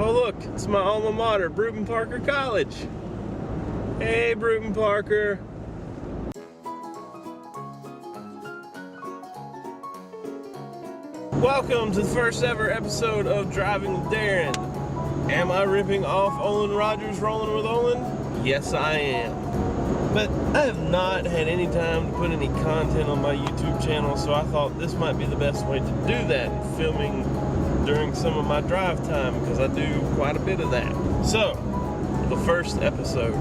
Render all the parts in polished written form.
Oh look, it's my alma mater, Bruton Parker College. Hey Bruton Parker. Welcome to the first ever episode of Driving with Darren. Am I ripping off Olan Rogers Rolling with Olan? Yes I am. But I have not had any time to put any content on my YouTube channel, so I thought this might be the best way to do that, filming during some of my drive time, because I do quite a bit of that. So, the first episode.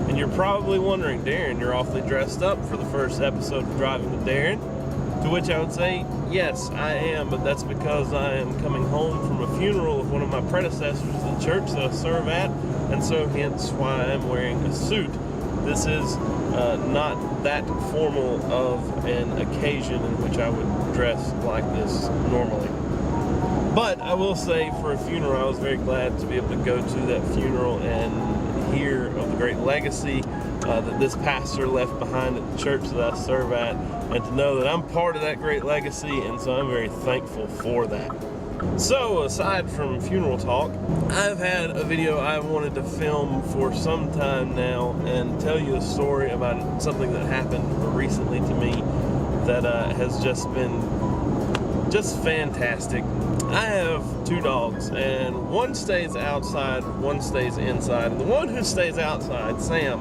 And you're probably wondering, Darren, you're awfully dressed up for the first episode of Driving with Darren. To which I would say, yes, I am, but that's because I am coming home from a funeral of one of my predecessors at the church that I serve at, and so hence why I'm wearing a suit. This is not that formal of an occasion in which I would dress like this normally. But I will say, for a funeral, I was very glad to be able to go to that funeral and hear of the great legacy that this pastor left behind at the church that I serve at, and to know that I'm part of that great legacy, and so I'm very thankful for that. So, aside from funeral talk, I've had a video I wanted to film for some time now and tell you a story about something that happened recently to me that has just been fantastic. I have two dogs, and one stays outside, one stays inside, and the one who stays outside, Sam,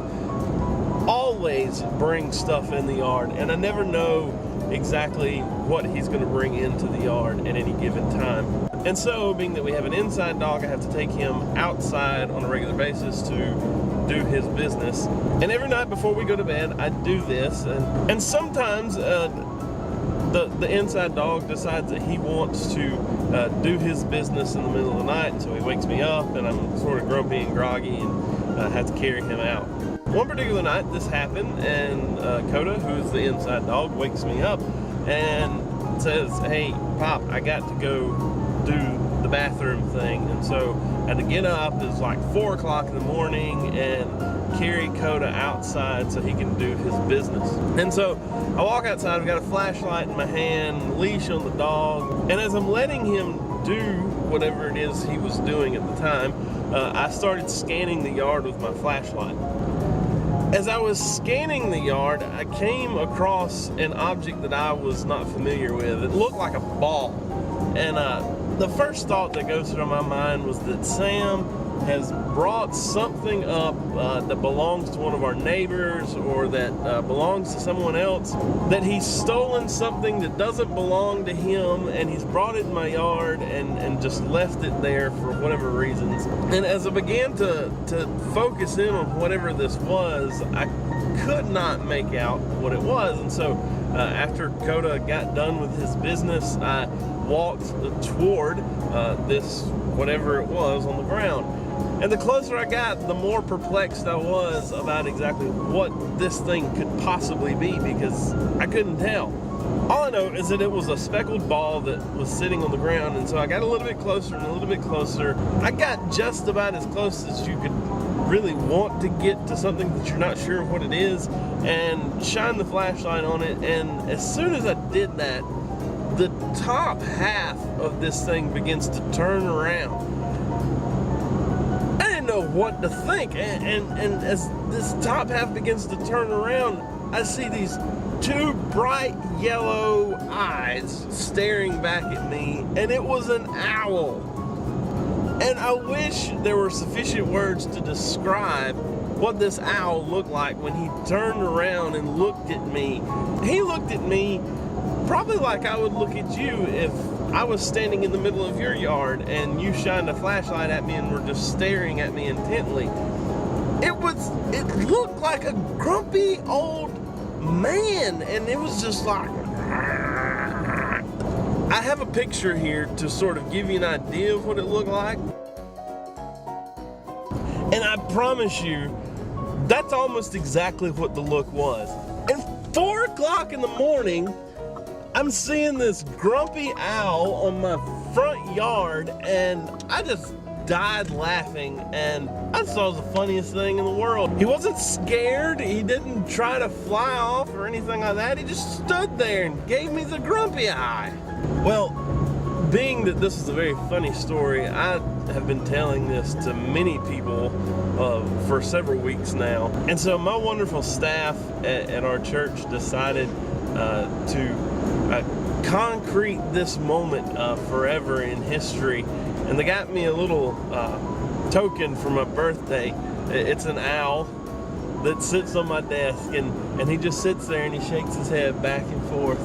always brings stuff in the yard, and I never know exactly what he's going to bring into the yard at any given time. And so, being that we have an inside dog, I have to take him outside on a regular basis to do his business. And every night before we go to bed, I do this, and sometimes the inside dog decides that he wants to do his business in the middle of the night, and so he wakes me up, and I'm sort of grumpy and groggy and have to carry him out. One particular night this happened, and Coda, who is the inside dog, wakes me up and says, "Hey Pop, I got to go do the bathroom thing." And so I had to get up. It's like 4 o'clock in the morning and carry Coda outside so he can do his business. And so I walk outside, I've got a flashlight in my hand, leash on the dog, and as I'm letting him do whatever it is he was doing at the time, I started scanning the yard with my flashlight. As I was scanning the yard, I came across an object that I was not familiar with. It looked like a ball. And the first thought that goes through my mind was that Sam has brought something up that belongs to one of our neighbors, or that belongs to someone else, that he's stolen something that doesn't belong to him, and he's brought it in my yard and just left it there for whatever reasons. And as I began to focus in on whatever this was, I could not make out what it was. And so after Coda got done with his business, I walked toward this whatever it was on the ground. And the closer I got, the more perplexed I was about exactly what this thing could possibly be, because I couldn't tell. All I know is that it was a speckled ball that was sitting on the ground, and so I got a little bit closer and a little bit closer. I got just about as close as you could really want to get to something that you're not sure what it is, and shine the flashlight on it. And as soon as I did that, the top half of this thing begins to turn around. I didn't know what to think, and as this top half begins to turn around, I see these two bright yellow eyes staring back at me, and it was an owl. And I wish there were sufficient words to describe what this owl looked like when he turned around and looked at me. He looked at me probably like I would look at you if I was standing in the middle of your yard and you shined a flashlight at me and were just staring at me intently. It looked like a grumpy old man, and it was just like... I have a picture here to sort of give you an idea of what it looked like. And I promise you, that's almost exactly what the look was. And 4 o'clock in the morning, I'm seeing this grumpy owl on my front yard, and I just died laughing, and I thought it was the funniest thing in the world. He wasn't scared, he didn't try to fly off or anything like that, he just stood there and gave me the grumpy eye. Well, being that this is a very funny story, I have been telling this to many people for several weeks now. And so my wonderful staff at our church decided to concrete this moment forever in history. And they got me a little token for my birthday. It's an owl that sits on my desk, and he just sits there and he shakes his head back and forth.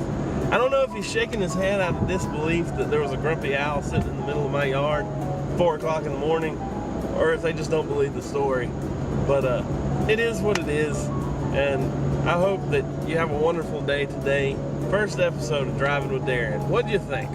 I don't know if he's shaking his head out of disbelief that there was a grumpy owl sitting in the middle of my yard 4 o'clock in the morning, or if they just don't believe the story. But it is what it is, and I hope that you have a wonderful day today. First episode of Driving with Darren. What do you think?